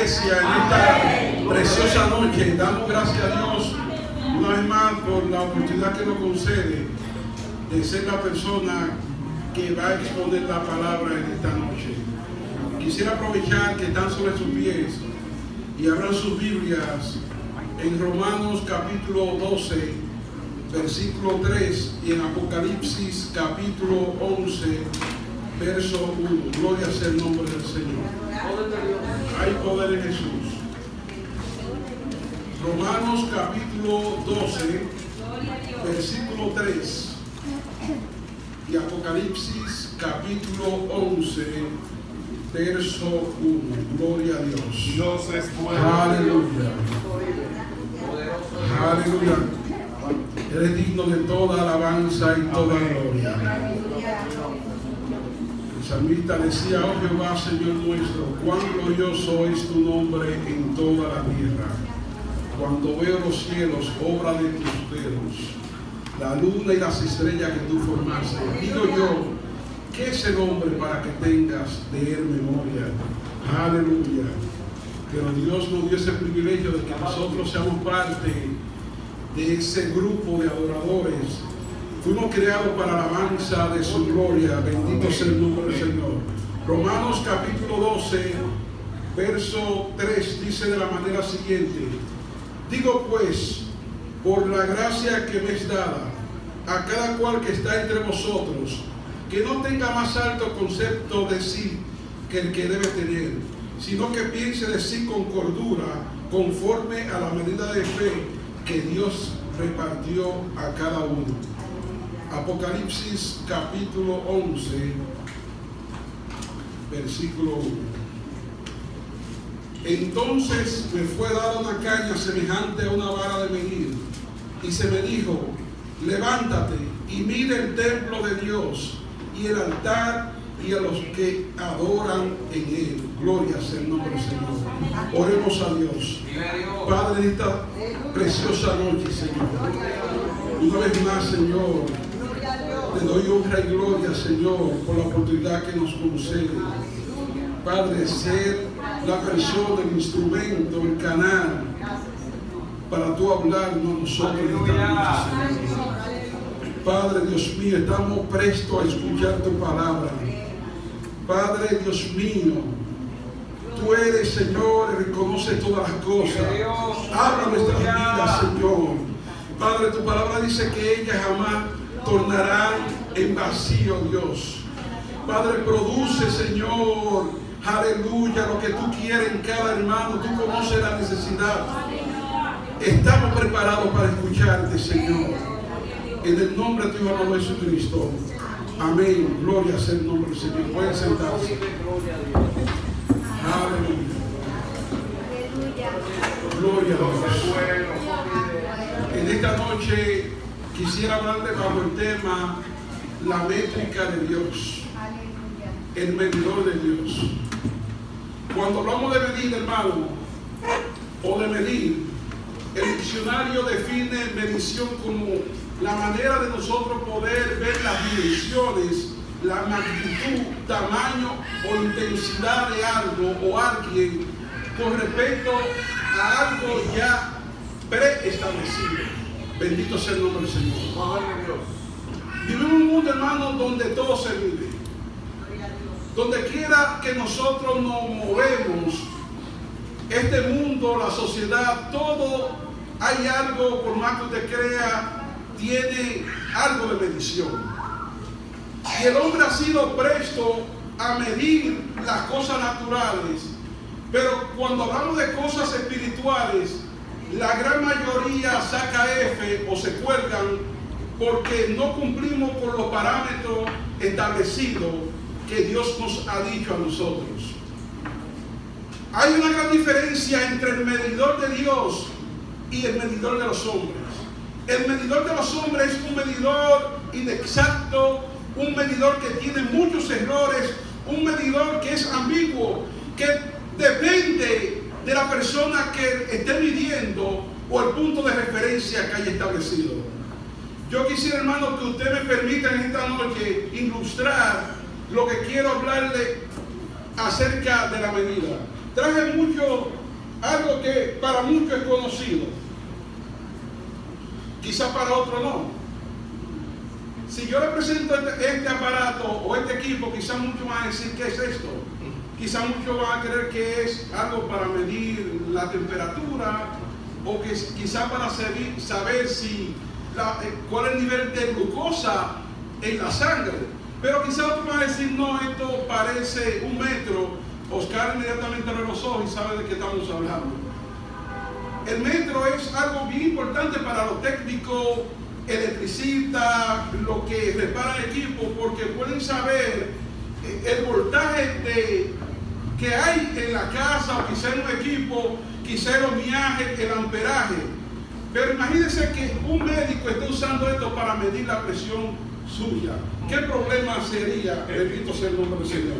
iglesia en esta preciosa noche. Damos gracias a Dios una vez más por la oportunidad que nos concede de ser la persona que va a exponer la palabra en esta noche. Quisiera aprovechar que están sobre sus pies y abran sus Biblias en Romanos capítulo 12, versículo 3 y en Apocalipsis capítulo 11, verso 1. Gloria sea el nombre del Señor. Hay poder en Jesús. Romanos capítulo 12, versículo 3 y Apocalipsis capítulo 11, verso 1. Gloria a Dios. Dios es bueno. Aleluya. Aleluya. Él es digno de toda alabanza y toda gloria. El salmista decía: oh Jehová, Señor nuestro, cuán glorioso es tu nombre en toda la tierra. Cuando veo los cielos, obra de tus dedos, la luna y las estrellas que tú formaste, digo yo, ¿qué es el hombre para que tengas de él memoria? Aleluya. Pero Dios nos dio ese privilegio de que nosotros seamos parte de ese grupo de adoradores. Fuimos creados para la alabanza de su gloria. Bendito sea el nombre del Señor. Romanos capítulo 12, verso 3 dice de la manera siguiente: digo pues, por la gracia que me es dada, a cada cual que está entre vosotros, que no tenga más alto concepto de sí que el que debe tener, sino que piense de sí con cordura, conforme a la medida de fe que Dios repartió a cada uno. Apocalipsis capítulo 11, versículo 1. Entonces me fue dada una caña semejante a una vara de medir, y se me dijo: levántate y mira el templo de Dios y el altar y a los que adoran en él. Gloria sea el nombre del Señor. Oremos a Dios. Padre, en esta preciosa noche, Señor, una vez más, Señor, te doy honra y gloria, Señor, por la oportunidad que nos concede, Padre, ser la persona, el instrumento, el canal para tú hablarnos a nosotros en esta noche, Señor. Padre, Dios mío, estamos prestos a escuchar tu palabra. Padre, Dios mío, tú eres, Señor, y reconoces todas las cosas. Habla nuestras vidas, Señor. Padre, tu palabra dice que ellas jamás tornarán en vacío, Dios. Padre, produce, Señor, aleluya, lo que tú quieres en cada hermano. Tú conoces la necesidad. Estamos preparados para escucharte, Señor. En el nombre de tu Hijo Jesucristo. Amén. Gloria sea el nombre del Señor. Pueden sentarse. Aleluya. Gloria a Dios. En esta noche quisiera hablarle bajo el tema la métrica de Dios, el medidor de Dios. Cuando hablamos de medir, hermano, o de medir, el diccionario define medición como la manera de nosotros poder ver las dimensiones, la magnitud, tamaño o intensidad de algo o alguien con respecto a algo ya preestablecido. Bendito sea el nombre del Señor. Vivimos en un mundo, hermano, donde todo se vive. Donde quiera que nosotros nos movemos, este mundo, la sociedad, todo, hay algo, por más que usted crea, tiene algo de medición. Y el hombre ha sido presto a medir las cosas naturales, pero cuando hablamos de cosas espirituales, la gran mayoría saca F o se cuelgan porque no cumplimos con los parámetros establecidos que Dios nos ha dicho a nosotros. Hay una gran diferencia entre el medidor de Dios y el medidor de los hombres. El medidor de los hombres es un medidor inexacto, un medidor que tiene muchos errores, un medidor que es ambiguo, que depende de la persona que esté midiendo o el punto de referencia que haya establecido. Yo quisiera, hermano, que usted me permita en esta noche ilustrar lo que quiero hablarle acerca de la medida. Traje muchos algo que para muchos es conocido, quizá para otros no. Si yo le presento este aparato o este equipo, quizá muchos van a decir, ¿qué es esto? Quizá muchos van a creer que es algo para medir la temperatura, o que quizá para saber si cuál es el nivel de glucosa en la sangre. Pero quizá otros van a decir, no, esto parece un metro. Oscar inmediatamente abre los ojos y sabe de qué estamos hablando. El metro es algo bien importante para los técnicos, electricistas, los que reparan equipos, porque pueden saber el voltaje que hay en la casa, o quizá en un equipo, quizá el ohmiaje, el amperaje. Pero imagínense que un médico esté usando esto para medir la presión suya. ¿Qué problema sería? Bendito sea el nombre del Señor.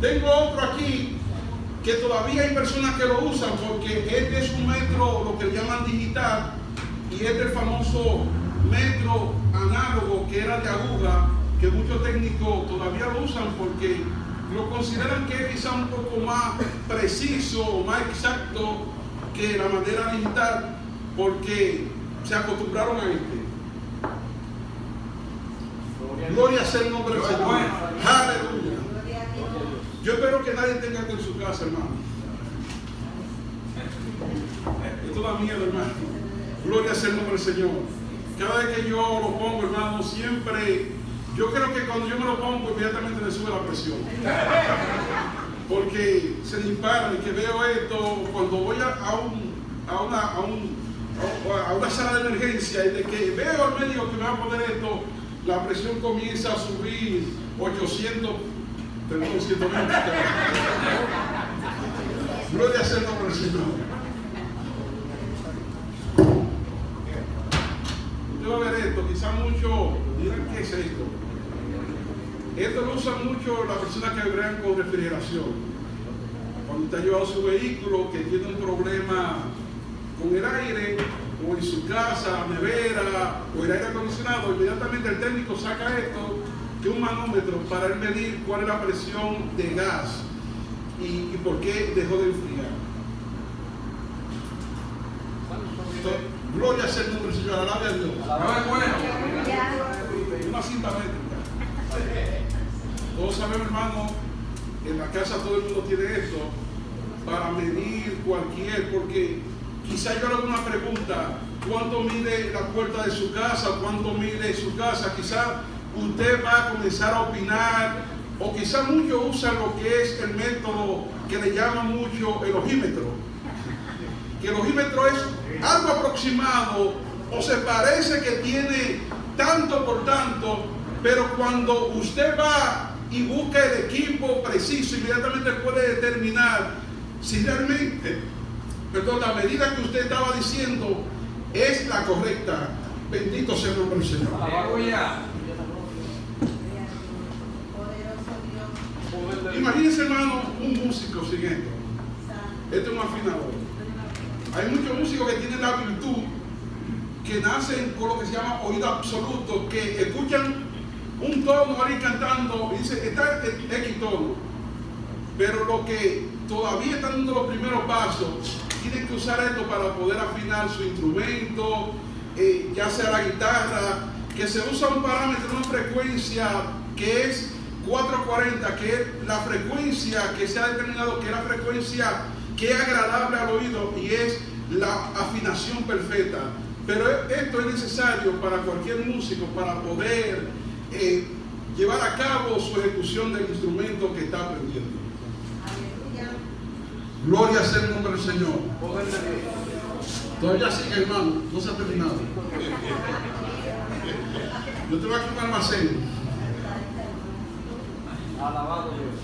Tengo otro aquí que todavía hay personas que lo usan, porque este es un metro, lo que llaman digital, y este es el famoso metro análogo que era de aguja, que muchos técnicos todavía lo usan porque lo consideran que es quizá un poco más preciso, más exacto que la manera digital, porque se acostumbraron a este. Gloria sea el nombre del Señor. Aleluya. Yo espero que nadie tenga esto en su casa, hermano. Esto da miedo, hermano. Gloria sea el nombre del Señor. Cada vez que yo lo pongo, hermano, siempre, yo creo que cuando yo me lo pongo, inmediatamente me sube la presión. Porque se dispara y que veo esto, cuando voy a una sala de emergencia y de que veo al médico que me va a poner esto, la presión comienza a subir 800, perdón, 120. Gloria sea el nombre del Señor. Usted va a ver esto, quizá muchos dirán, ¿qué es esto? Esto lo usan mucho las personas que bregan con refrigeración. Cuando usted ha llevado su vehículo que tiene un problema con el aire, o en su casa, nevera, o el aire acondicionado, inmediatamente el técnico saca esto, que es un manómetro, para él medir cuál es la presión de gas y por qué dejó de enfriar. Entonces, gloria sea el nombre del Señor, alabe a Dios. Una cinta métrica. Todos sabemos, hermano, en la casa todo el mundo tiene esto para medir cualquier, porque quizá yo le hago una pregunta: ¿cuánto mide la puerta de su casa? ¿Cuánto mide su casa? Quizá usted va a comenzar a opinar, o quizá muchos usan lo que es el método que le llaman mucho el ojímetro. Que el ojímetro es algo aproximado, o se parece que tiene tanto por tanto, pero cuando usted va y busca el equipo preciso, inmediatamente puede determinar si realmente, la medida que usted estaba diciendo es la correcta. Bendito sea el nombre del Señor. Imagínense, hermano, un músico siguiendo. Este es un afinador. Hay muchos músicos que tienen la virtud, que nacen con lo que se llama oído absoluto, que escuchan un tono ahí cantando y dicen, está X tono. Pero los que todavía están dando los primeros pasos, tienen que usar esto para poder afinar su instrumento, ya sea la guitarra, que se usa un parámetro, una frecuencia que es 440, que es la frecuencia que se ha determinado que es la frecuencia que es agradable al oído y es la afinación perfecta. Pero esto es necesario para cualquier músico para poder llevar a cabo su ejecución del instrumento que está aprendiendo. Gloria sea el nombre del Señor. Todavía sigue, hermano, no se ha terminado. Yo tengo aquí un almacén. Alabado Dios.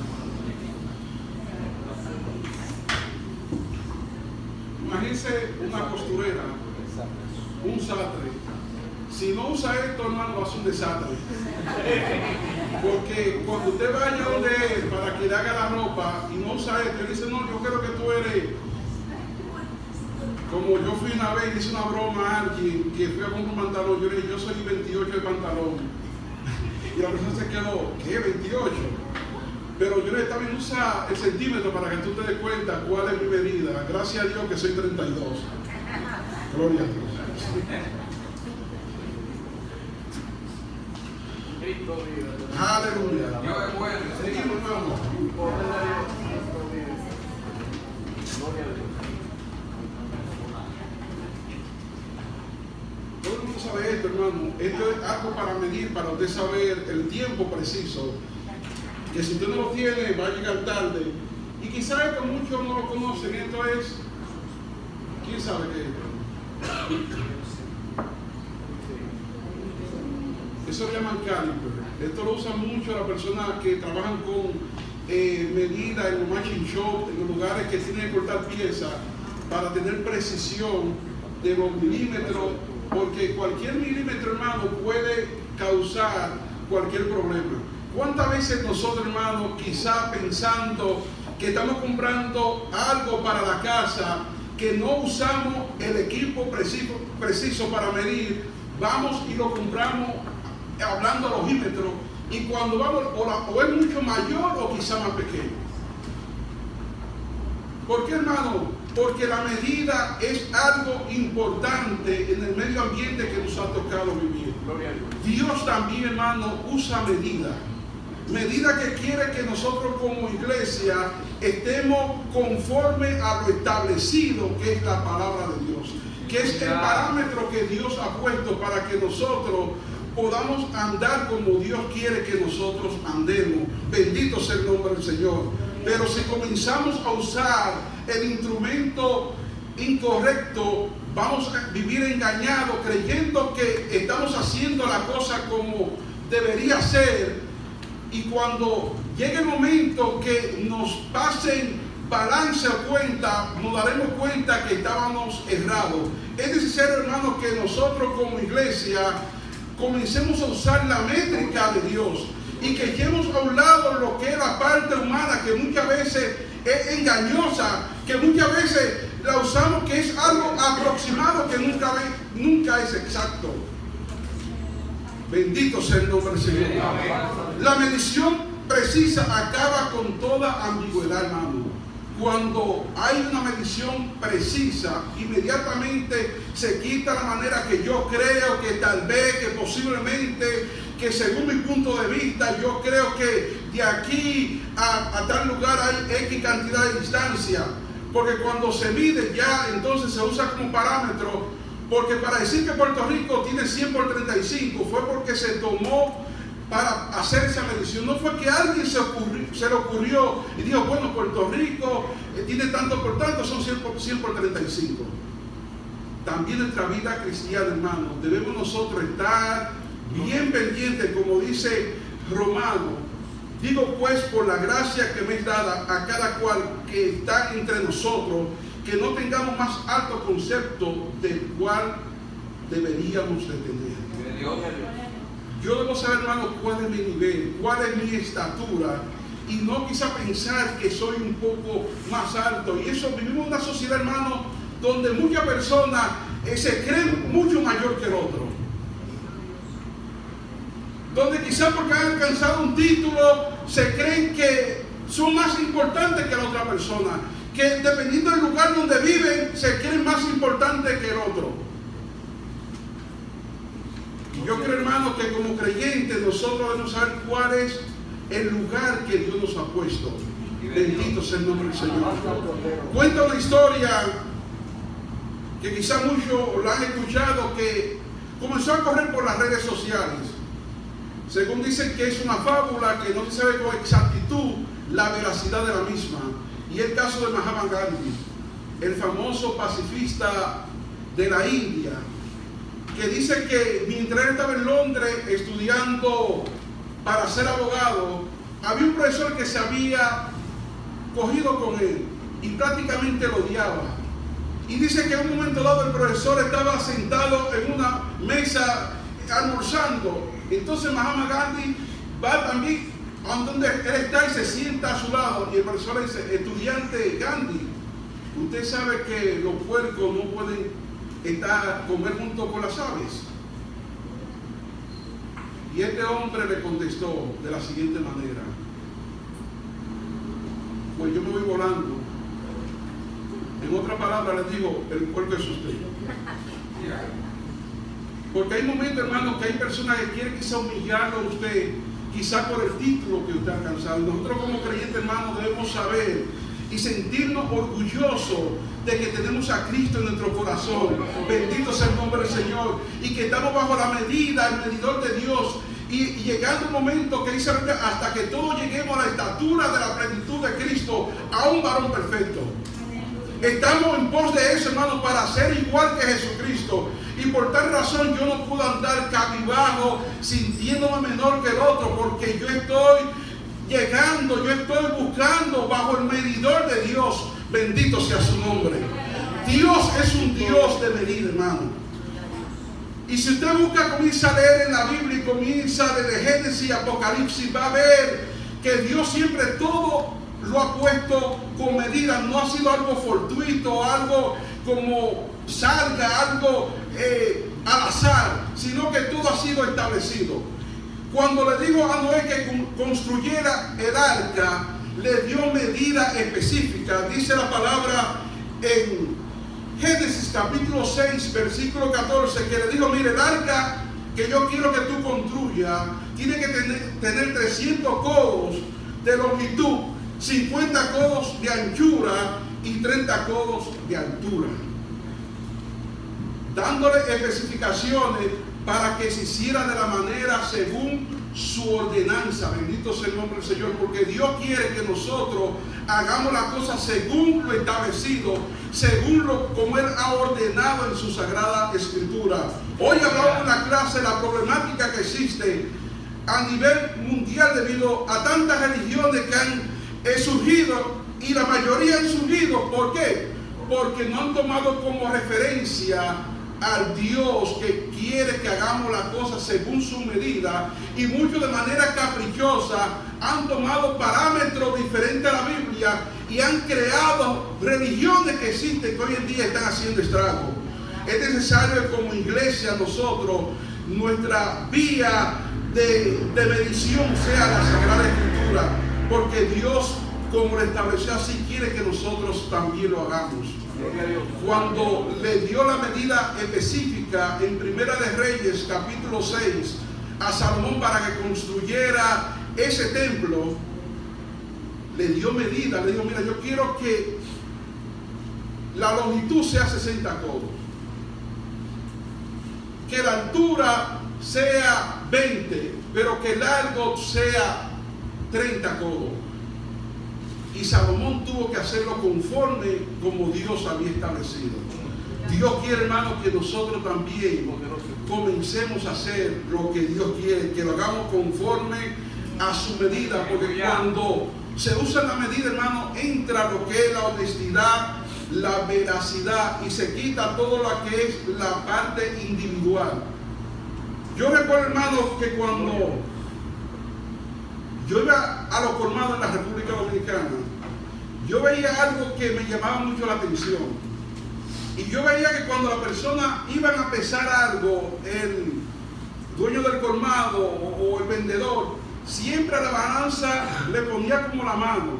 Imagínense una costurera, un sastre. Si no usa esto, hermano, va a ser un desastre. Porque cuando usted vaya donde él para que le haga la ropa y no usa esto, él dice, no, yo creo que tú eres. Como yo fui una vez y hice una broma a alguien que fui a comprar un pantalón, yo le dije, yo soy 28 de pantalón. Y la persona se quedó, ¿qué? 28. Pero yo también usa el centímetro para que tú te des cuenta cuál es mi medida. Gracias a Dios que soy 32. Gloria a Dios. Aleluya. Seguimos, hermano. Todo el mundo sabe esto, hermano. Esto es algo para medir, para usted saber el tiempo preciso. Que si usted no lo tiene, va a llegar tarde. Y quizás esto muchos no lo conocen. Esto es, ¿quién sabe qué es? Eso lo llaman caliper. Esto lo usan mucho las personas que trabajan con medidas en los machine shop, en los lugares que tienen que cortar piezas para tener precisión de los milímetros, porque cualquier milímetro, hermano, puede causar cualquier problema. ¿Cuántas veces nosotros, hermano, quizá pensando que estamos comprando algo para la casa, que no usamos el equipo preciso para medir, vamos y lo compramos hablando al ojímetro, y cuando vamos, o es mucho mayor o quizá más pequeño? ¿Por qué, hermano? Porque la medida es algo importante en el medio ambiente que nos ha tocado vivir. Dios también, hermano, usa medida que quiere que nosotros como iglesia estemos conforme a lo establecido, que es la palabra de Dios, que es el parámetro que Dios ha puesto para que nosotros podamos andar como Dios quiere que nosotros andemos. Bendito sea el nombre del Señor. Pero si comenzamos a usar el instrumento incorrecto, vamos a vivir engañados, creyendo que estamos haciendo la cosa como debería ser, y cuando llegue el momento que nos pasen balance o cuenta, nos daremos cuenta que estábamos errados. Es necesario, hermanos, que nosotros como iglesia comencemos a usar la métrica de Dios y que echemos a un lado lo que es la parte humana, que muchas veces es engañosa, que muchas veces la usamos que es algo aproximado, que nunca es exacto. Bendito sea el nombre del Señor. La medición precisa acaba con toda ambigüedad, hermano. Cuando hay una medición precisa, inmediatamente se quita la manera que yo creo, que tal vez, que posiblemente, que según mi punto de vista, yo creo que de aquí a tal lugar hay X cantidad de distancia. Porque cuando se mide ya, entonces se usa como parámetro. Porque para decir que Puerto Rico tiene 100 por 35 fue porque se tomó para hacer esa medición. No fue que a alguien se le ocurrió y dijo, bueno, Puerto Rico tiene tanto por tanto, son 100 por 35. También en nuestra vida cristiana, hermano, debemos nosotros estar bien pendientes, como dice Romano. Digo pues, por la gracia que me es dada a cada cual que está entre nosotros, que no tengamos más alto concepto del cual deberíamos de tener. Yo debo saber, hermano, cuál es mi nivel, cuál es mi estatura, y no quizá pensar que soy un poco más alto. Y eso, vivimos en una sociedad, hermano, donde muchas personas se creen mucho mayor que el otro. Donde quizá porque han alcanzado un título, se creen que son más importantes que la otra persona. Que dependiendo del lugar donde viven, se creen más importantes que el otro. Y yo creo, hermano, que como creyentes nosotros debemos saber cuál es el lugar que Dios nos ha puesto. Bendito sea el nombre del Señor. Cuenta una historia que quizá muchos la han escuchado, que comenzó a correr por las redes sociales. Según dicen que es una fábula que no se sabe con exactitud la veracidad de la misma. Y el caso de Mahatma Gandhi, el famoso pacifista de la India, que dice que mientras él estaba en Londres estudiando para ser abogado, había un profesor que se había cogido con él y prácticamente lo odiaba. Y dice que en un momento dado el profesor estaba sentado en una mesa almorzando. Entonces Mahatma Gandhi va también a donde él está y se sienta a su lado, y el profesor le dice: estudiante Gandhi, usted sabe que los puercos no pueden comer junto con las aves. Y este hombre le contestó de la siguiente manera: pues yo me voy volando. En otra palabra les digo, el puerco es usted. Porque hay momentos, hermanos, que hay personas que quieren quizá humillarlo a usted, quizá por el título que usted ha alcanzado. Y nosotros como creyentes, hermanos, debemos saber y sentirnos orgullosos de que tenemos a Cristo en nuestro corazón. Bendito sea el nombre del Señor. Y que estamos bajo la medida, el medidor de Dios. Y llegando un momento que dice hasta que todos lleguemos a la estatura de la plenitud de Cristo, a un varón perfecto. Estamos en pos de eso, hermano, para ser igual que Jesucristo. Y por tal razón yo no puedo andar cabizbajo, sintiéndome menor que el otro, porque yo estoy llegando, yo estoy buscando bajo el medidor de Dios. Bendito sea su nombre. Dios es un Dios de medida, hermano. Y si usted busca, comienza a leer en la Biblia y comienza desde Génesis y Apocalipsis, va a ver que Dios siempre todo lo ha puesto con medida. No ha sido algo fortuito, algo como salga, algo al azar, sino que todo ha sido establecido. Cuando le dijo a Noé que construyera el arca, le dio medida específica. Dice la palabra en Génesis capítulo 6, versículo 14, que le dijo, mire, el arca que yo quiero que tú construyas tiene que tener 300 codos de longitud, 50 codos de anchura y 30 codos de altura, dándole especificaciones para que se hiciera de la manera según su ordenanza. Bendito sea el nombre del Señor, porque Dios quiere que nosotros hagamos las cosas según lo establecido, según como Él ha ordenado en su sagrada escritura. Hoy hablamos en la clase de la problemática que existe a nivel mundial debido a tantas religiones que han surgido, y la mayoría han surgido. ¿Por qué? Porque no han tomado como referencia al Dios que quiere que hagamos las cosas según su medida, y muchos de manera caprichosa han tomado parámetros diferentes a la Biblia y han creado religiones que existen que hoy en día están haciendo estragos. Es necesario que como iglesia nosotros, nuestra vía de medición sea la Sagrada Escritura, porque Dios, como lo estableció así, quiere que nosotros también lo hagamos. Cuando le dio la medida específica en Primera de Reyes capítulo 6 a Salomón para que construyera ese templo, le dio medida, le dijo, mira, yo quiero que la longitud sea 60 codos, que la altura sea 20, pero que el largo sea 30 codos. Y Salomón tuvo que hacerlo conforme como Dios había establecido. Dios quiere, hermanos, que nosotros también comencemos a hacer lo que Dios quiere, que lo hagamos conforme a su medida, porque cuando se usa la medida, hermano, entra lo que es la honestidad, la veracidad, y se quita todo lo que es la parte individual. Yo recuerdo, hermanos, que cuando yo iba a los colmados en la República Dominicana, yo veía algo que me llamaba mucho la atención. Y yo veía que cuando la persona iban a pesar algo, el dueño del colmado o el vendedor, siempre a la balanza le ponía como la mano.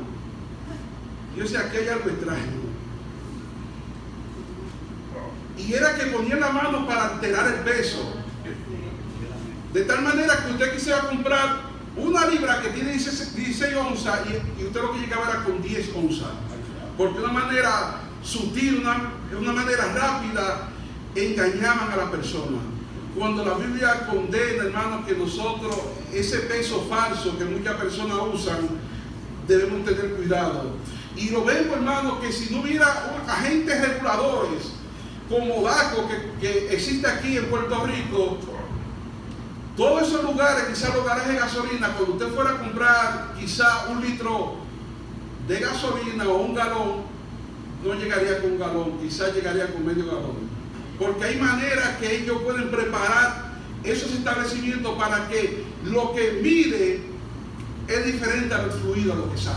Yo decía, aquí hay algo extraño. Y era que ponía la mano para alterar el peso. De tal manera que usted quisiera comprar una libra que tiene 16 onzas y usted lo que llegaba era con 10 onzas. Porque de una manera sutil, de una manera rápida, engañaban a la persona. Cuando la Biblia condena, hermanos, que nosotros, ese peso falso que muchas personas usan, debemos tener cuidado. Y lo vemos, hermanos, que si no hubiera agentes reguladores como DACO que existe aquí en Puerto Rico, todos esos lugares, quizás los garajes de gasolina, cuando usted fuera a comprar quizá un litro de gasolina o un galón, no llegaría con un galón, quizás llegaría con medio galón. Porque hay maneras que ellos pueden preparar esos establecimientos para que lo que mide es diferente al fluido, a lo que sale.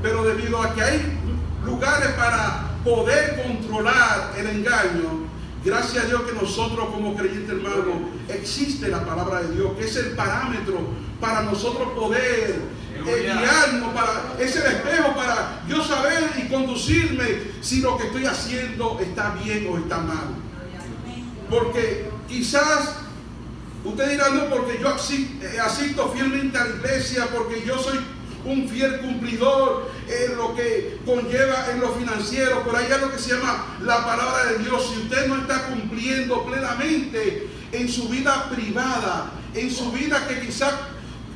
Pero debido a que hay lugares para poder controlar el engaño, gracias a Dios que nosotros como creyentes, hermanos, existe la palabra de Dios, que es el parámetro para nosotros poder guiarnos, es el espejo para yo saber y conducirme si lo que estoy haciendo está bien o está mal. Porque quizás usted dirá, no, porque yo asisto fielmente a la iglesia, porque yo soy un fiel cumplidor en lo que conlleva en lo financiero, pero hay algo que se llama la palabra de Dios. Si usted no está cumpliendo plenamente en su vida privada, en su vida que quizás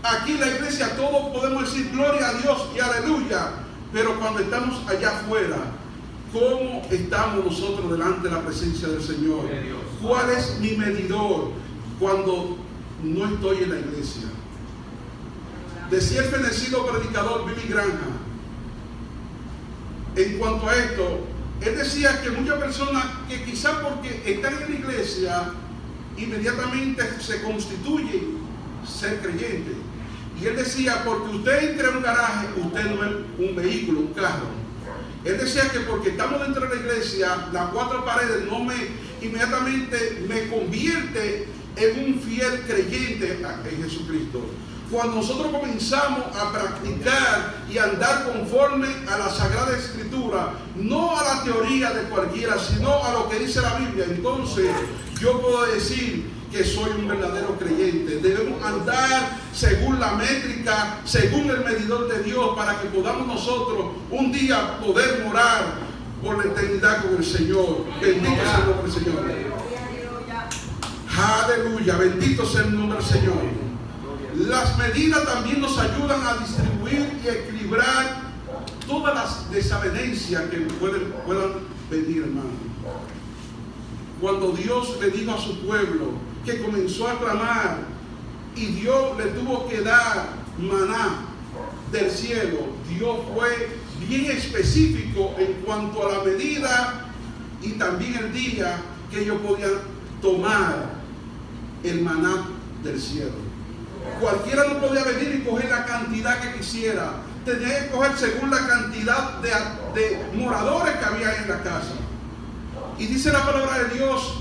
aquí en la iglesia todos podemos decir gloria a Dios y aleluya, pero cuando estamos allá afuera, ¿cómo estamos nosotros delante de la presencia del Señor? ¿Cuál es mi medidor cuando no estoy en la iglesia? Decía el fenecido predicador Billy Graham en cuanto a esto, él decía que muchas personas que quizás porque están en la iglesia inmediatamente se constituyen ser creyentes. Y él decía, porque usted entra en un garaje, usted no es un vehículo, un carro. Él decía que porque estamos dentro de la iglesia, las cuatro paredes inmediatamente me convierte en un fiel creyente en Jesucristo. Cuando nosotros comenzamos a practicar y a andar conforme a la Sagrada Escritura, no a la teoría de cualquiera, sino a lo que dice la Biblia, entonces yo puedo decir que soy un verdadero creyente. Debemos andar según la métrica, según el medidor de Dios, para que podamos nosotros un día poder morar por la eternidad con el Señor. Bendito sea el nombre del Señor. Aleluya, bendito sea el nombre del Señor. Las medidas también nos ayudan a distribuir y equilibrar todas las desavenencias que puedan venir, hermano. Cuando Dios le dijo a su pueblo que comenzó a clamar y Dios le tuvo que dar maná del cielo, Dios fue bien específico en cuanto a la medida y también el día que ellos podían tomar el maná del cielo. Cualquiera no podía venir y coger la cantidad que quisiera. Tenía que coger según la cantidad de moradores que había en la casa. Y dice la palabra de Dios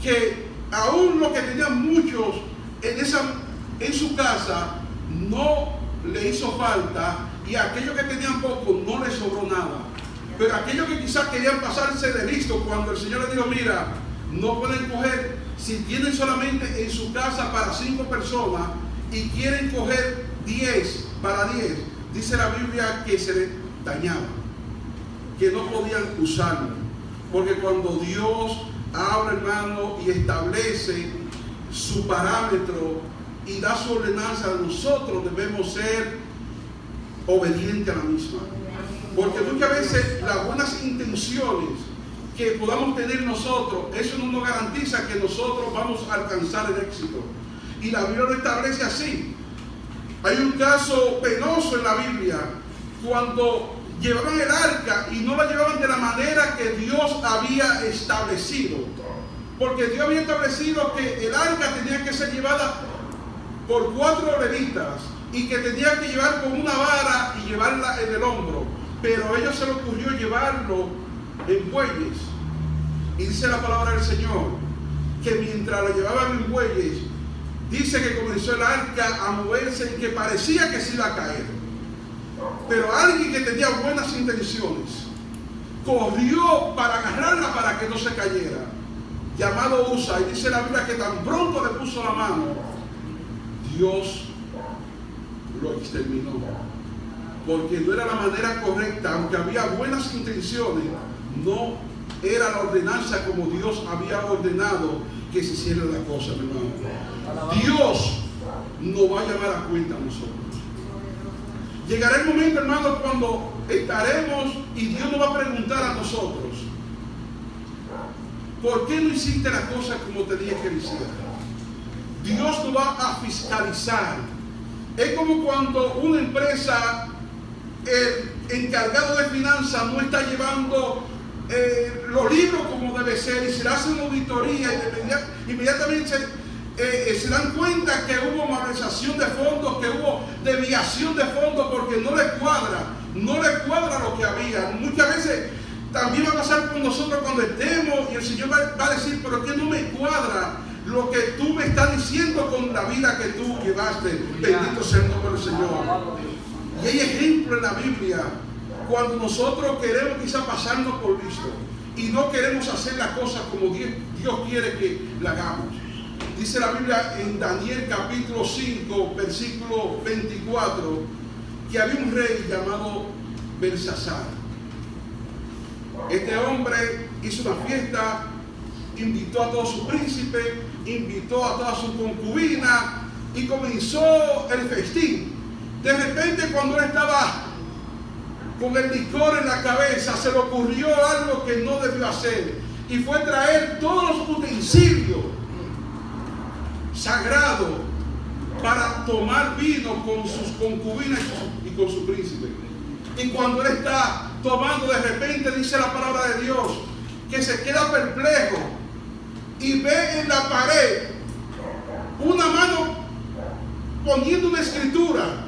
que aún los que tenían muchos en su casa no le hizo falta, y a aquellos que tenían poco no les sobró nada. Pero aquellos que quizás querían pasarse de listo, cuando el Señor les dijo, mira, no pueden coger, si tienen solamente en su casa para 5 personas y quieren coger 10 para 10, dice la Biblia que se les dañaba, que no podían usarlo. Porque cuando Dios habla, hermano, y establece su parámetro y da su ordenanza, nosotros debemos ser obedientes a la misma. Porque muchas veces las buenas intenciones que podamos tener nosotros, eso no nos garantiza que nosotros vamos a alcanzar el éxito. Y la Biblia lo establece así. Hay un caso penoso en la Biblia, cuando llevaban el arca y no la llevaban de la manera que Dios había establecido. Porque Dios había establecido que el arca tenía que ser llevada por 4 levitas y que tenía que llevar con una vara y llevarla en el hombro. Pero a ellos se les ocurrió llevarlo en bueyes. Y dice la palabra del Señor que mientras la llevaban en bueyes, dice que comenzó el arca a moverse y que parecía que se iba a caer. Pero alguien que tenía buenas intenciones corrió para agarrarla para que no se cayera, llamado Usa. Y dice la Biblia que tan pronto le puso la mano, Dios lo exterminó. Porque no era la manera correcta, aunque había buenas intenciones, no era la ordenanza como Dios había ordenado que se hiciera la cosa, hermano. Dios nos va a llamar a cuenta a nosotros. Llegará el momento, hermano, cuando estaremos y Dios nos va a preguntar a nosotros, ¿por qué no hiciste la cosa como te dije que lo hicieras? Dios nos va a fiscalizar. Es como cuando una empresa, el encargado de finanzas no está llevando los libros como debe ser, y se le hace una auditoría y inmediatamente se dan cuenta que hubo malversación de fondos, que hubo desviación de fondos, porque no les cuadra lo que había. Muchas veces también va a pasar con nosotros cuando estemos y el Señor va a decir, pero que no me cuadra lo que tú me estás diciendo con la vida que tú llevaste. Bendito sea el nombre del Señor. Y hay ejemplos en la Biblia cuando nosotros queremos quizá pasarnos por listo y no queremos hacer las cosas como Dios quiere que la hagamos. Dice la Biblia en Daniel capítulo 5, versículo 24, que había un rey llamado Belsasar. Este hombre hizo una fiesta, invitó a todos sus príncipes, invitó a todas sus concubinas y comenzó el festín. De repente, cuando él estaba con el licor en la cabeza, se le ocurrió algo que no debió hacer, y fue traer todos los utensilios sagrados para tomar vino con sus concubinas y con su príncipe. Y cuando él está tomando, de repente dice la palabra de Dios que se queda perplejo y ve en la pared una mano poniendo una escritura.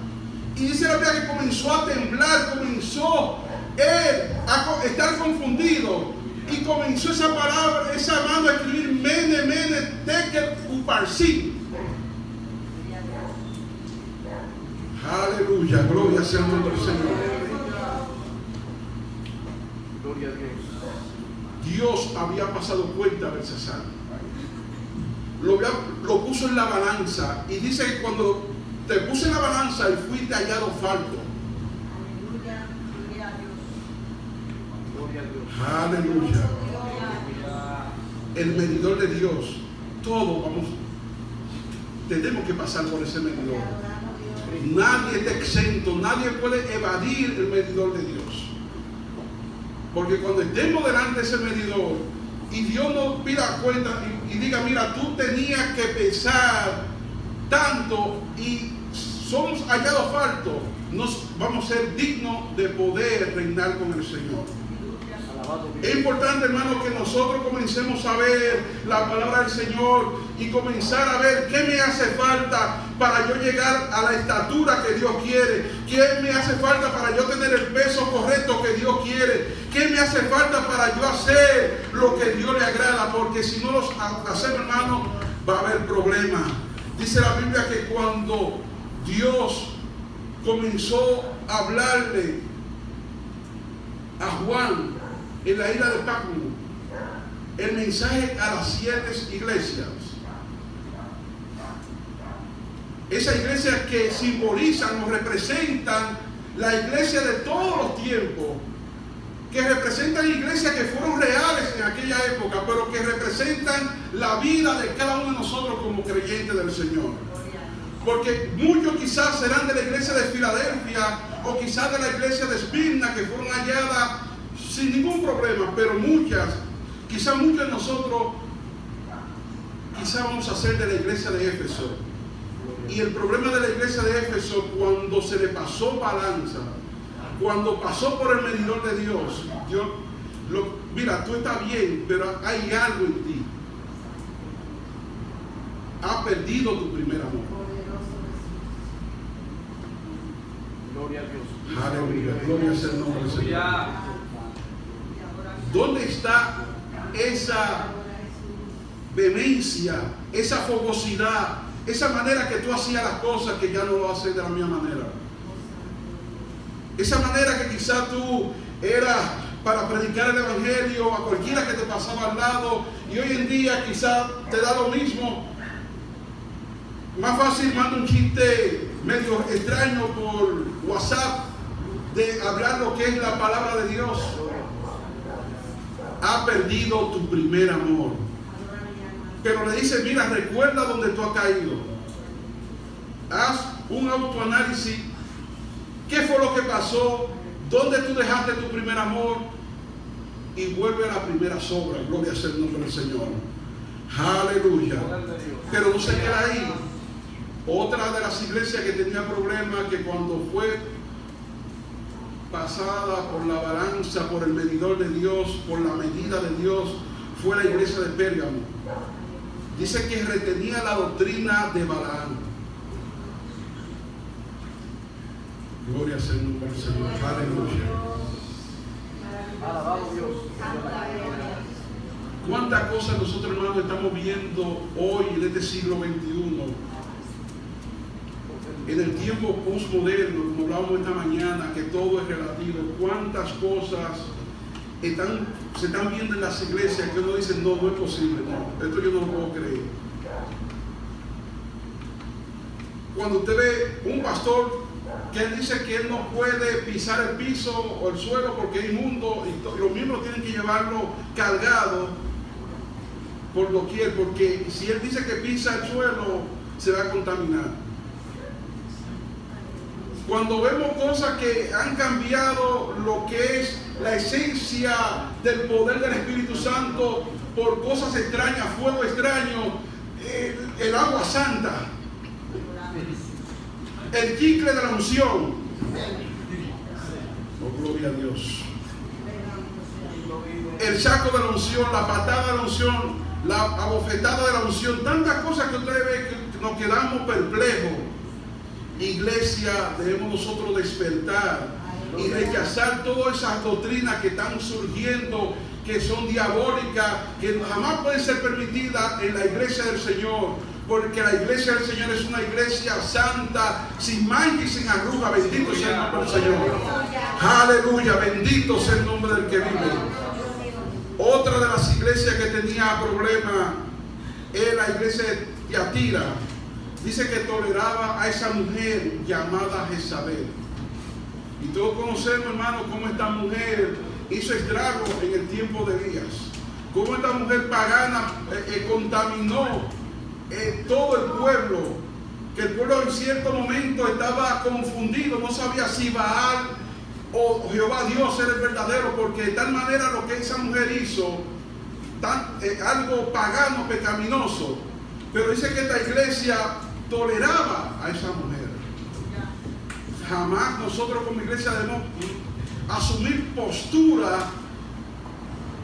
Y dice la Biblia que comenzó a temblar, comenzó él a estar confundido, y comenzó esa mano a escribir Mene, Mene, Tekel, Uparsin. Aleluya, gloria sea el nombre del Señor. Gloria a Dios. Dios había pasado cuenta a Belsasar. Lo puso en la balanza, y dice que cuando te puse en la balanza y fuiste hallado falto. Aleluya. El medidor de Dios. Todos tenemos que pasar por ese medidor. Nadie está exento, nadie puede evadir el medidor de Dios. Porque cuando estemos delante de ese medidor y Dios nos pida cuenta y diga, mira, tú tenías que pesar tanto y somos hallados faltos, nos vamos a ser dignos de poder reinar con el Señor. Es importante, hermano, que nosotros comencemos a ver la palabra del Señor y comenzar a ver qué me hace falta para yo llegar a la estatura que Dios quiere, qué me hace falta para yo tener el peso correcto que Dios quiere, qué me hace falta para yo hacer lo que Dios le agrada, porque si no lo hacemos, hermano, va a haber problemas. Dice la Biblia que cuando Dios comenzó a hablarle a Juan en la isla de Patmos el mensaje a las 7 iglesias, esas iglesias que simbolizan o representan la iglesia de todos los tiempos, que representan iglesias que fueron reales en aquella época, pero que representan la vida de cada uno de nosotros como creyentes del Señor. Porque muchos quizás serán de la iglesia de Filadelfia o quizás de la iglesia de Esmirna, que fueron halladas sin ningún problema, pero quizás muchos de nosotros quizás vamos a ser de la iglesia de Éfeso. Y el problema de la iglesia de Éfeso, cuando se le pasó balanza, cuando pasó por el medidor de Dios, mira, tú estás bien, pero hay algo en ti. Has perdido tu primer amor. Gloria a Dios. Aleluya, gloria sea el nombre del Señor. ¿Dónde está esa vehemencia, esa fogosidad, esa manera que tú hacías las cosas que ya no lo haces de la misma manera? Esa manera que quizás tú eras para predicar el evangelio a cualquiera que te pasaba al lado, y hoy en día quizás te da lo mismo. Más fácil manda un chiste medio extraño por WhatsApp de hablar lo que es la palabra de Dios. Ha perdido tu primer amor. Pero le dice, mira, recuerda donde tú has caído. Haz un autoanálisis. ¿Qué fue lo que pasó? ¿Dónde tú dejaste tu primer amor? Y vuelve a la primera obra. Gloria sea el nombre del Señor. Aleluya. Pero no se queda ahí. Otra de las iglesias que tenía problemas, que cuando fue pasada por la balanza, por el medidor de Dios, por la medida de Dios, fue la iglesia de Pérgamo. Dice que retenía la doctrina de Balaam. Gloria sea el nombre del Señor. Aleluya. Alabado Dios. ¿Cuántas cosas nosotros, hermanos, estamos viendo hoy en este siglo XXI? En el tiempo postmoderno, como hablábamos esta mañana, que todo es relativo, cuántas cosas se están viendo en las iglesias que uno dice, no, no es posible, no, esto yo no lo puedo creer. Cuando usted ve un pastor que él dice que él no puede pisar el piso o el suelo porque es inmundo y los miembros tienen que llevarlo cargado por doquier, porque si él dice que pisa el suelo se va a contaminar. Cuando vemos cosas que han cambiado lo que es la esencia del poder del Espíritu Santo por cosas extrañas, fuego extraño, el agua santa, el chicle de la unción. Oh, gloria a Dios. El saco de la unción, la patada de la unción, la abofetada de la unción, tantas cosas que ustedes ven que nos quedamos perplejos. Iglesia, debemos nosotros despertar y rechazar todas esas doctrinas que están surgiendo, que son diabólicas, que jamás pueden ser permitidas en la iglesia del Señor, porque la iglesia del Señor es una iglesia santa, sin mancha y sin arruga. Bendito sea el nombre del Señor. Aleluya, bendito sea el nombre del que vive. Otra de las iglesias que tenía problemas era la iglesia de Tiatira. Dice que toleraba a esa mujer llamada Jezabel. Y todos conocemos, hermanos, cómo esta mujer hizo estragos en el tiempo de Elías. Cómo esta mujer pagana contaminó todo el pueblo. Que el pueblo en cierto momento estaba confundido, no sabía si Baal o Jehová Dios era el verdadero, porque de tal manera lo que esa mujer hizo, algo pagano, pecaminoso. Pero dice que esta iglesia toleraba a esa mujer. Jamás nosotros como iglesia debemos asumir postura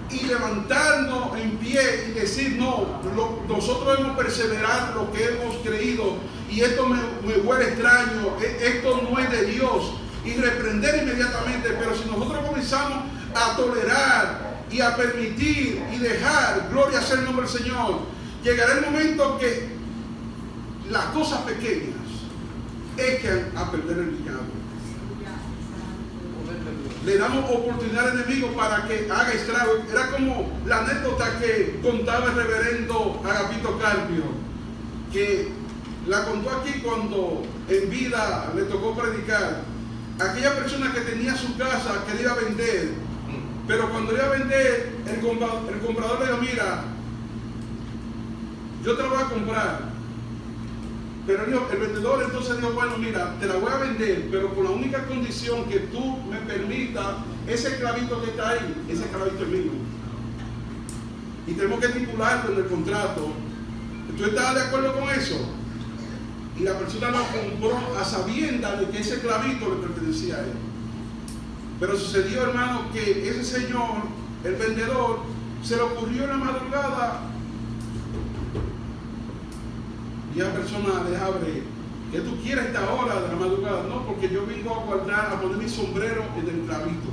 y levantarnos en pie y decir, no, nosotros debemos perseverar lo que hemos creído, y esto me huele extraño, esto no es de Dios, y reprender inmediatamente. Pero si nosotros comenzamos a tolerar y a permitir y dejar, gloria sea el nombre del Señor, llegará el momento que las cosas pequeñas echan a perder el viñado. Le damos oportunidad al enemigo para que haga estrago. Era como la anécdota que contaba el reverendo Agapito Carpio, que la contó aquí cuando en vida le tocó predicar. Aquella persona que tenía su casa, que le iba a vender, pero cuando le iba a vender, el comprador le dijo, mira, yo te la voy a comprar. Pero el vendedor entonces dijo, bueno, mira, te la voy a vender, pero con la única condición que tú me permitas, ese clavito que está ahí, ese clavito es mío. Y tenemos que estipularlo en el contrato. ¿Tú estás de acuerdo con eso? Y la persona lo compró a sabiendas de que ese clavito le pertenecía a él. Pero sucedió, hermano, que ese señor, el vendedor, se le ocurrió en la madrugada. Y la persona le abre, ¿qué tú quieres a esta hora de la madrugada? No, porque yo vengo a guardar, a poner mi sombrero en el clavito.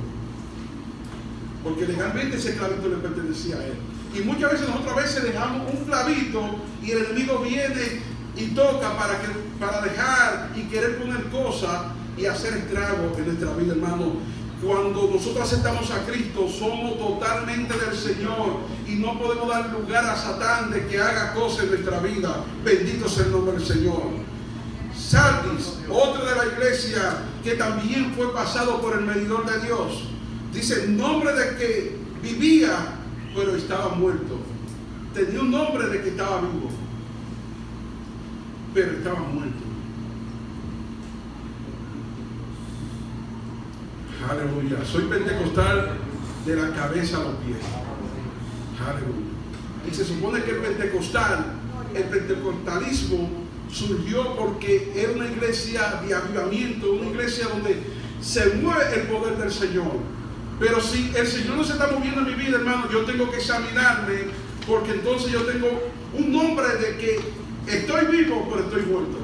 Porque legalmente ese clavito le pertenecía a él. Y muchas veces nosotros a veces dejamos un clavito y el enemigo viene y toca para dejar y querer poner cosas y hacer estragos en nuestra vida, hermano. Cuando nosotros aceptamos a Cristo, somos totalmente del Señor y no podemos dar lugar a Satán de que haga cosas en nuestra vida. Bendito sea el nombre del Señor. Sardis, otra de la iglesia que también fue pasado por el medidor de Dios, dice el nombre de que vivía, pero estaba muerto. Tenía un nombre de que estaba vivo, pero estaba muerto. Aleluya. Soy pentecostal de la cabeza a los pies. Aleluya. Y se supone que el pentecostalismo surgió porque era una iglesia de avivamiento, una iglesia donde se mueve el poder del Señor. Pero si el Señor no se está moviendo en mi vida, hermano, yo tengo que examinarme, porque entonces yo tengo un nombre de que estoy vivo, pero estoy muerto.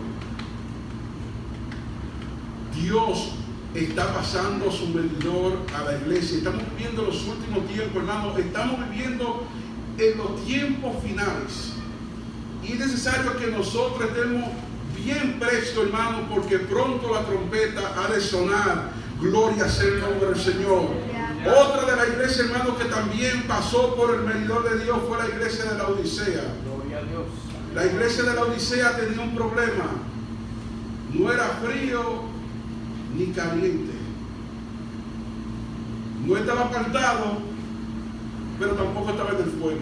Dios está pasando su medidor a la iglesia. Estamos viviendo los últimos tiempos, hermano. Estamos viviendo en los tiempos finales. Y es necesario que nosotros estemos bien presto, hermano, porque pronto la trompeta ha de sonar. Gloria sea el nombre del Señor. Otra de la iglesia, hermano, que también pasó por el medidor de Dios fue la iglesia de la Odisea. Gloria a Dios. La iglesia de la Odisea tenía un problema. No era frío ni caliente. No estaba apartado, pero tampoco estaba en el fuego.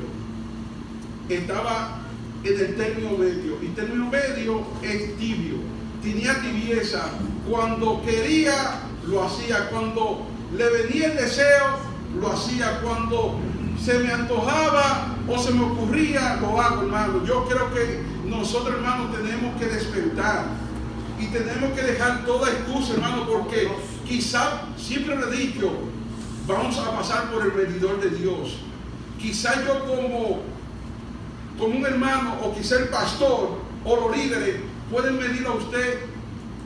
Estaba en el término medio. Y término medio es tibio. Tenía tibieza. Cuando quería, lo hacía. Cuando le venía el deseo, lo hacía. Cuando se me antojaba o se me ocurría, lo hago, hermano. Yo creo que nosotros, hermano, tenemos que despertar. Y tenemos que dejar toda excusa, hermano, porque quizá, siempre le he dicho, vamos a pasar por el medidor de Dios. Quizá yo como un hermano, o quizá el pastor o los líderes pueden medir a usted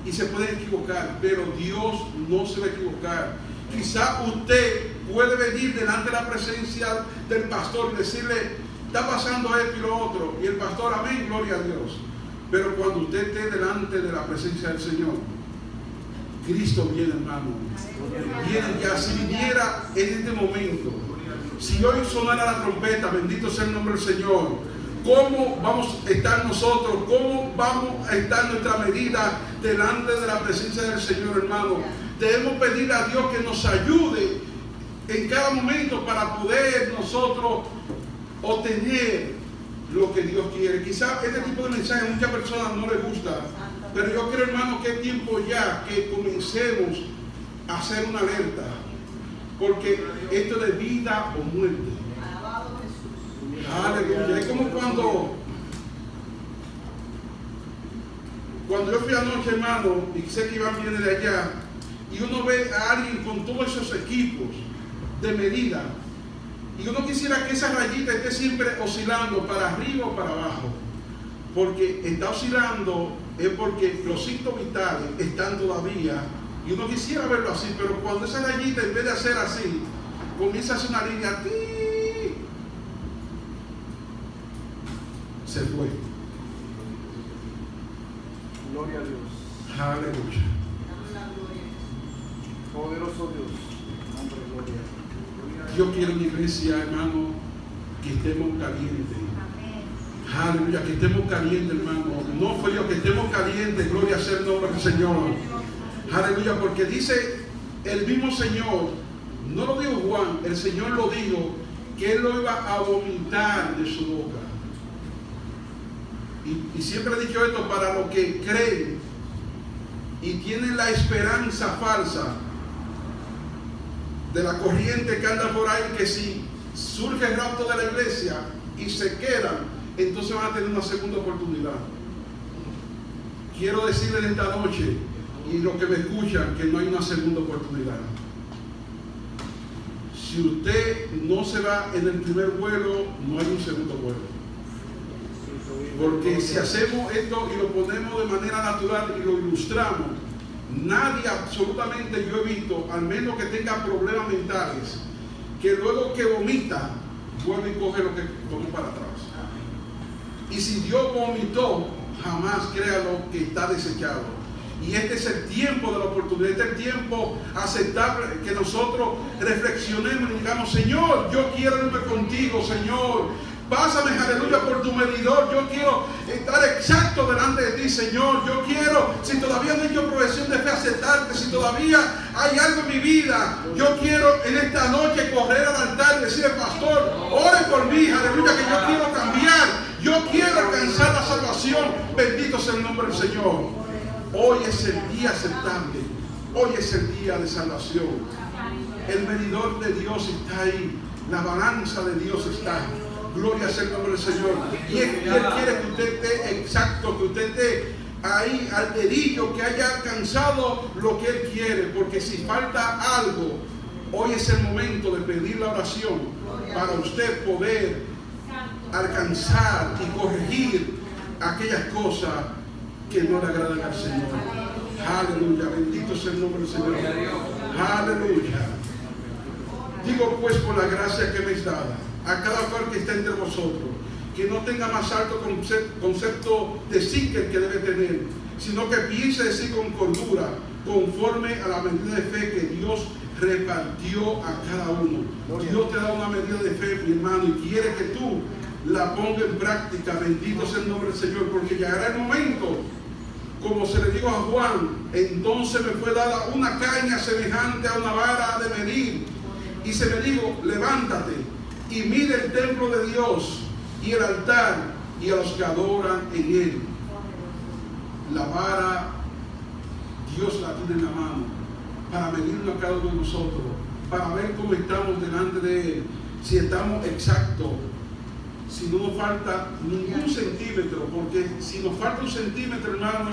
y se pueden equivocar, pero Dios no se va a equivocar. Quizá usted puede venir delante de la presencia del pastor y decirle, está pasando esto y lo otro, y el pastor, amén, gloria a Dios. Pero cuando usted esté delante de la presencia del Señor, Cristo viene, hermano. Viene ya. Si viniera en este momento, si hoy sonara la trompeta, bendito sea el nombre del Señor, ¿cómo vamos a estar nosotros? ¿Cómo vamos a estar nuestra medida delante de la presencia del Señor, hermano? Debemos pedirle a Dios que nos ayude en cada momento para poder nosotros obtener lo que Dios quiere. Quizás este tipo de mensaje a muchas personas no les gusta, pero yo creo, hermano, que es tiempo ya que comencemos a hacer una alerta, porque esto es de vida o muerte. Aleluya. Es como cuando yo fui anoche, hermano, y sé que Iván viene de allá, y uno ve a alguien con todos esos equipos de medida, y uno quisiera que esa rayita esté siempre oscilando para arriba o para abajo, porque está oscilando es porque los signos vitales están todavía, y uno quisiera verlo así, pero cuando esa rayita, en vez de hacer así, comienza a hacer una línea, se fue. Gloria a Dios. Aleluya. Poderoso Dios. Hombre, gloria. Yo quiero una iglesia, hermano, que estemos calientes. Aleluya, que estemos calientes, hermano. No frío, que estemos calientes. Gloria sea el nombre del Señor. Aleluya, porque dice el mismo Señor, no lo dijo Juan, el Señor lo dijo, que Él lo iba a vomitar de su boca. Y siempre he dicho esto para los que creen y tienen la esperanza falsa de la corriente que anda por ahí, que si surge el rapto de la iglesia y se quedan, entonces van a tener una segunda oportunidad. Quiero decirles esta noche, y los que me escuchan, que no hay una segunda oportunidad. Si usted no se va en el primer vuelo, no hay un segundo vuelo. Porque si hacemos esto y lo ponemos de manera natural y lo ilustramos, nadie, absolutamente yo he visto, al menos que tenga problemas mentales, que luego que vomita, vuelve y coge lo que tomó para atrás. Y si Dios vomitó, jamás créalo que está desechado. Y este es el tiempo de la oportunidad, este es el tiempo aceptable que nosotros reflexionemos y digamos, Señor, yo quiero irme contigo, Señor. Pásame, aleluya, por tu medidor. Yo quiero estar exacto delante de ti, Señor. Yo quiero, si todavía no he hecho profesión de fe, aceptarte. Si todavía hay algo en mi vida, yo quiero en esta noche correr al altar y decirle, pastor, ore por mí, aleluya, que yo quiero cambiar. Yo quiero alcanzar la salvación. Bendito sea el nombre del Señor. Hoy es el día aceptable. Hoy es el día de salvación. El medidor de Dios está ahí. La balanza de Dios está. Gloria sea el nombre del Señor. Y Él quiere que usted esté exacto, que usted esté ahí al dedillo, que haya alcanzado lo que Él quiere. Porque si falta algo, hoy es el momento de pedir la oración para usted poder alcanzar y corregir aquellas cosas que no le agradan al Señor. Aleluya, bendito sea el nombre del Señor. Aleluya. Digo pues por la gracia que me es dada a cada cual que está entre vosotros, que no tenga más alto concepto de sí que el que debe tener, sino que piense de sí con cordura, conforme a la medida de fe que Dios repartió a cada uno. Dios te da una medida de fe, mi hermano, y quiere que tú la pongas en práctica. Bendito sea el nombre del Señor, porque llegará el momento, como se le dijo a Juan, entonces me fue dada una caña semejante a una vara de medir, y se me dijo, levántate y mide el templo de Dios y el altar y a los que adoran en él. La vara Dios la tiene en la mano para medirnos a cada uno de nosotros, para ver cómo estamos delante de él, si estamos exactos, si no nos falta ningún centímetro, porque si nos falta un centímetro, hermano,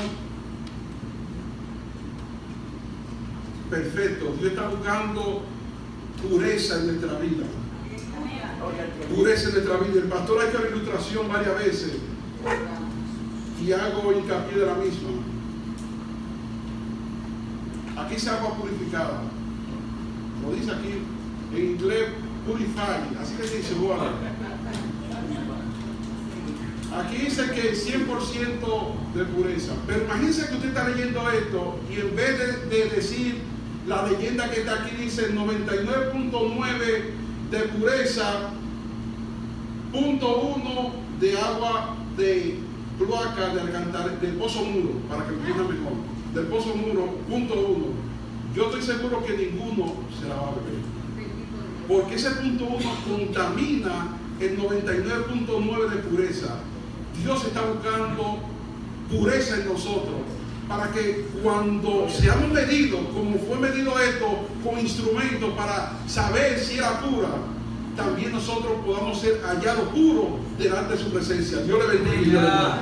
perfecto. Dios está buscando pureza en nuestra vida. Pureza en nuestra vida. El pastor ha hecho la ilustración varias veces y hago hincapié de la misma. Aquí es agua purificada. Lo dice aquí en inglés, purify. Así que dice, bueno. Aquí dice que 100% de pureza. Pero imagínense que usted está leyendo esto y en vez de decir la leyenda que está aquí, dice 99.9 de pureza, 0.1 de agua de cloaca de alcantarilla, del pozo muro, para que lo entiendan mejor. Del pozo muro, 0.1. Yo estoy seguro que ninguno se la va a beber. Porque ese 0.1 contamina el 99.9 de pureza. Dios está buscando pureza en nosotros, para que cuando seamos medidos, como fue medido esto, con instrumentos para saber si era pura, también nosotros podamos ser hallados puros delante de su presencia. Dios le bendiga y Dios le bendiga.